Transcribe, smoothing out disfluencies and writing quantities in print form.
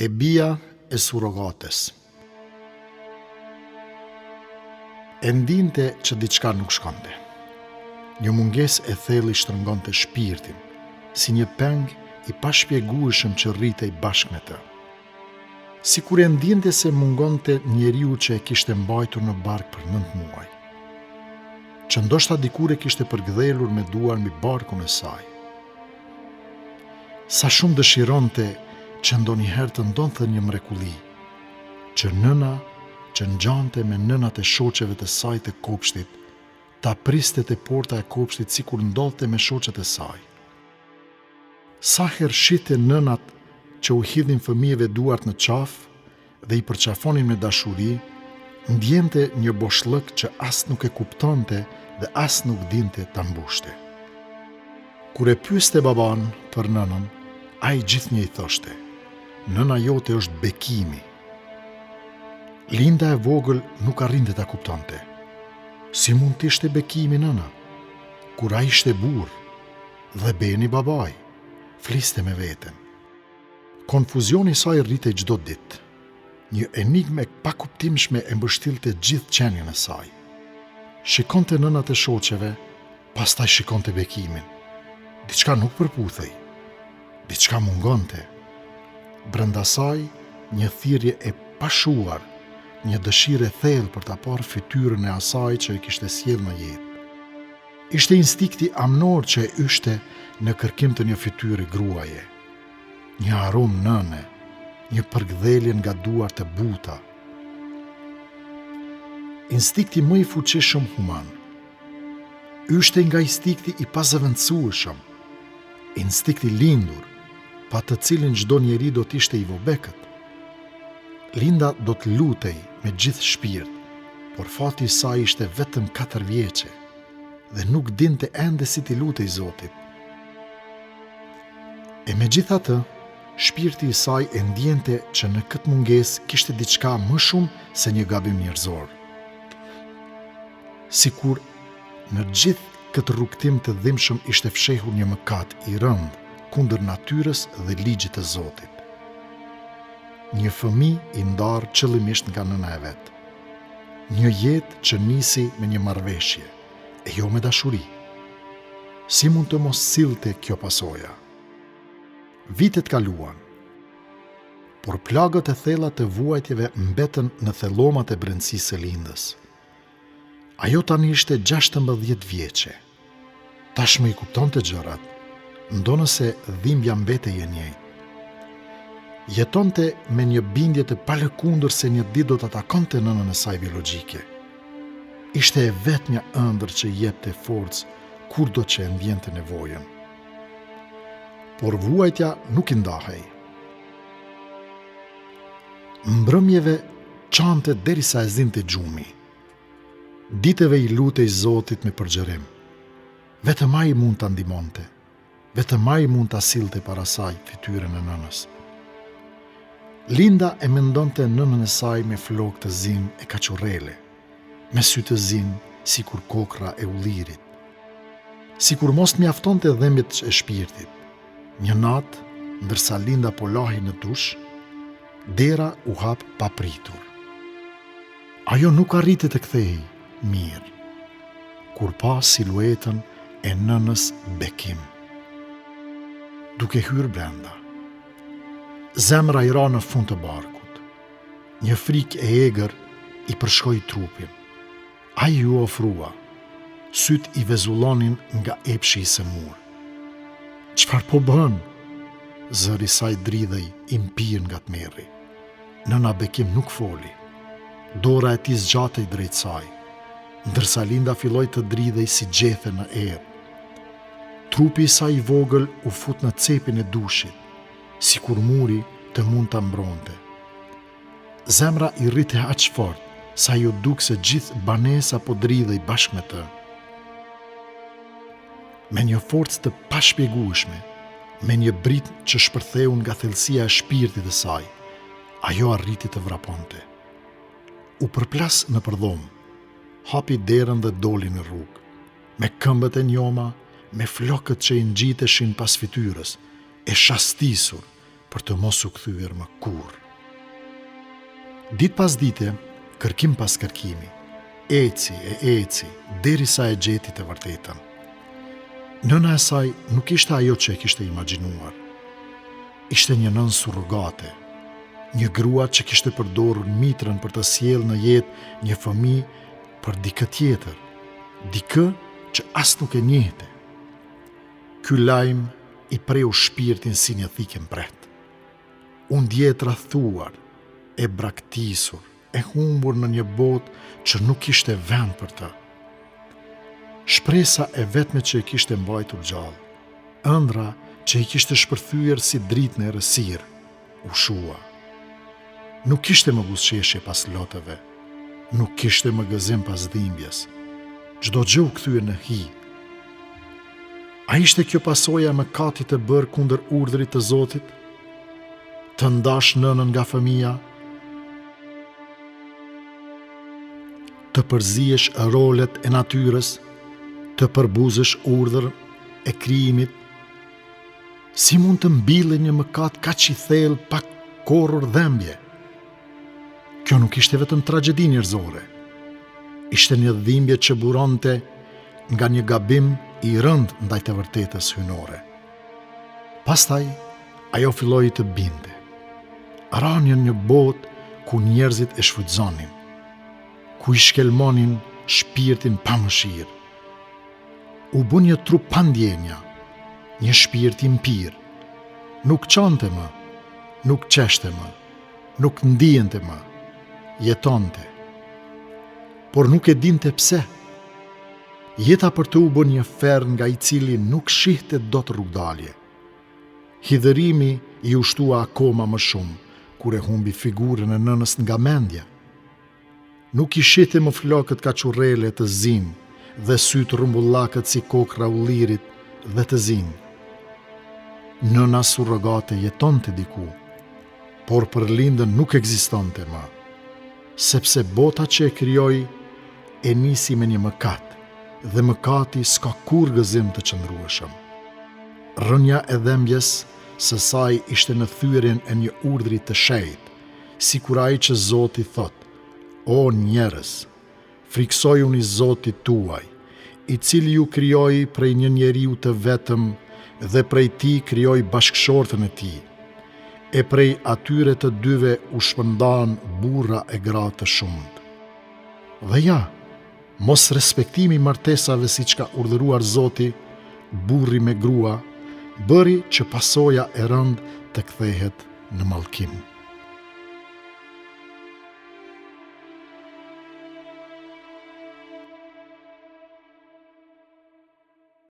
E bia e surrogates. E ndinte që diçka nuk shkonte. Një mungesë e thellë shtrëngonte shpirtin, si një peng i pashpjegueshëm që rritej bashkë me të. Sikur e ndinte se mungonte njeriu që e kishte mbajtur në bark për 9 muaj, që ndoshta dikur e kishte përgdhelur me duar mbi barkun e saj. Sa shumë dëshironte që ndonjëherë të ndonte një mrekulli, që nëna që ngjante me nënat e shoqeve të saj të kopshtit, ta priste te porta e kopshtit sikur ndodhte me shoqet e saj. Sa herë shite nënat që u hidhin fëmijëve duart në qafë dhe i përqafonin me dashuri, ndjente një boshllëk që as nuk e kuptonte dhe as nuk dinte ta mbushte. Kur e pyeste baban për nënën, ai gjithnjë i thoshte: "Nëna jote është bekimi." Linda e vogël nuk arrinte ta kuptonte. Si mund të ishte bekimi nëna? Kur ai ishte burr dhe Beni babai, fliste me veten. Konfuzioni i saj rritej çdo ditë. Një enigme e pakuptimshme e mbështillte gjithë qenien e saj. Shikonte nënat e shoqeve, pastaj shikonte bekimin. Diçka nuk përputhej. Diçka mungonte. Brenda saj një thirrje e pashuar, një dëshirë e thellë për ta parë fytyrën e asaj që e kishte sjellë në jetë. Ishte instikti amnor që e yshte në kërkim të një fytyre gruaje, një aromë nëne, një përgdhelje nga duart e buta. Instikti më i fuqishëm human. Yshte nga instikti i pazëvendësueshëm, instikti lindur, pa të cilin çdo njeri do t'ishte i vobekët. Linda do të lutej me gjithë shpirt, por fati i saj ishte vetëm 4 vjeçe dhe nuk dinte ende si t'i lutej Zotit. E megjithatë, shpirti i saj e ndjente që në këtë mungesë kishte diçka më shumë se një gabim njerëzor. Sikur në gjithë këtë rrugtim të dhimbshëm ishte fshehur një mëkat i rëndë kundër natyrës dhe ligjit të Zotit. Një fëmijë i ndarë qëllimisht nga nëna e vet. Një jetë që nisi me një marrëveshje, e jo me dashuri. Si mund të mos sillte kjo pasoja? Vitet kaluan, por plagët e thella të vuajtjeve mbetën në thellomat e brendësisë së Lindës. Ajo tani ishte 16 vjeçe. Tashmë i kuptonte gjërat, ndonëse dhimbja mbetej e njëjtë. Jetonte me një bindje të palëkundër se një ditë do të takonte nënën e saj biologjike. Ishte e vetmja ëndër që jepte forcë kurdo që e ndjente nevojën. Por vuajtja nuk i ndahej. Mbrëmjeve çante derisa e zinte gjumi. Ditëve i lutej Zotit me përgjërim. Vetëm ai mund ta ndihmonte. Vetëm ai mund ta sillte para saj fytyrën e nënës. Linda e mendonte nënën e saj me flokë të zi e kaqurrele, me sy të zi sikur kokra e ullirit. Sikur mos mjaftonte dhimbjet e shpirtit. Një natë, ndërsa Linda po lahej në dush, dera u hap papritur. Ajo nuk arriti të kthehej mirë, kur pa siluetën e nënës Bekim, duke hyrë brenda. Zemra i ra në fund të barkut. Një frikë e egër i përshkoi trupin. Ai ju ofrua. Syt i vezullonin nga epshi i sëmur. "Çfarë po bën?" Zëri saj dridhej i mpir nga tmerri. Nëna Bekim nuk foli. Dora e tij zgjatej drejt saj, ndërsa Linda filloi të dridhej si gjethe në erë. Trupi i saj i vogël u fut në cepin e dushit, sikur muri të mund ta mbronte. Zemra i rrite aq fort sa ju duk se gjithë banesa po dridhej bashkë me të. Me një forcë të pashpjegueshme, me një brit që shpërtheu nga thellësia e shpirtit të saj, ajo arriti të vraponte. U përplas në përdhom, hapi derën dhe doli në rrugë, me këmbët e njoma, me flokët që i ngjiteshin pas fytyrës, e shastisur për të mos u kthyer më kurrë. Ditë pas dite, kërkim pas kërkimi, eci, derisa e gjeti të vërtetën. Nëna e saj nuk ishte ajo që e kishte imagjinuar. Ishte një nën surrogate, një grua që kishte përdorur mitrën për të sjellë në jetë një fëmijë për dikë tjetër, dikë që as nuk e njehte. Ky lajm i preu shpirtin si një thikë mbret. U ndje tradhtuar, e braktisur, e humbur në një botë që nuk kishte vend për të. Shpresa e vetme që e kishte mbajtur gjallë, ëndra që i kishte shpërthyer si dritë në errësirë, u shua. Nuk kishte më buzëqeshje pas lotëve, nuk kishte më gëzim pas dhimbjes. Çdo gjë u kthye në hi. A ishte kjo pasoja e mëkatit të bërë kundër urdhrit të Zotit? Të ndash nënën nga fëmia, të përziesh rolet e natyrës, të përbuzësh urdhër e krijimit. Si mund të mbillë një mëkat kaq i thellë pa korrur dhembje? Kjo nuk ishte vetëm tragjedi njerëzore. Ishte një dhimbje që buronte nga një gabim i rënd ndaj të vërtetës hyjnore. Pastaj, ajo filloi të binte. Ranjen një botë ku njerëzit e shfrytëzonin, ku i shkelmonin shpirtin pa mëshirë. U bë një trup pa ndjenja, një shpirt i mpirë. Nuk qante më, nuk qeshte më, nuk ndijente më, jetonte. Por nuk e dinte pse. Jeta për të u bë një ferr nga i cili nuk shihte dot rrugdalje. Hidhërimi i ushtua akoma më shumë, kur e humbi figurën e nënës nga mendja. Nuk i shihte më flokët kaçurrele të zinë dhe sytë rrumbullakët si kokra ullirit dhe të zinë. Nëna surrogate jetonte diku, por për lindën nuk ekzistonte më, sepse bota që e krijoi e nisi me një mëkat, dhe mëkati s'ka kur gëzim të qëndrueshëm. Rënja e dhembjes së saj ishte në thyrjen e një urdhri të shejtë, sikur ai që Zoti thot: "O njerëz, friksojuni Zotit tuaj, i cili ju krijoi prej një njeriu të vetëm dhe prej tij krijoi bashkëshortën e tij. E prej atyre të dyve u shpërndan burra e gra të shumt." Dhe ja, mos respektimi i martesave siç ka urdhëruar Zoti, burri me grua, bëri që pasoja e rënd të kthehet në mallkim.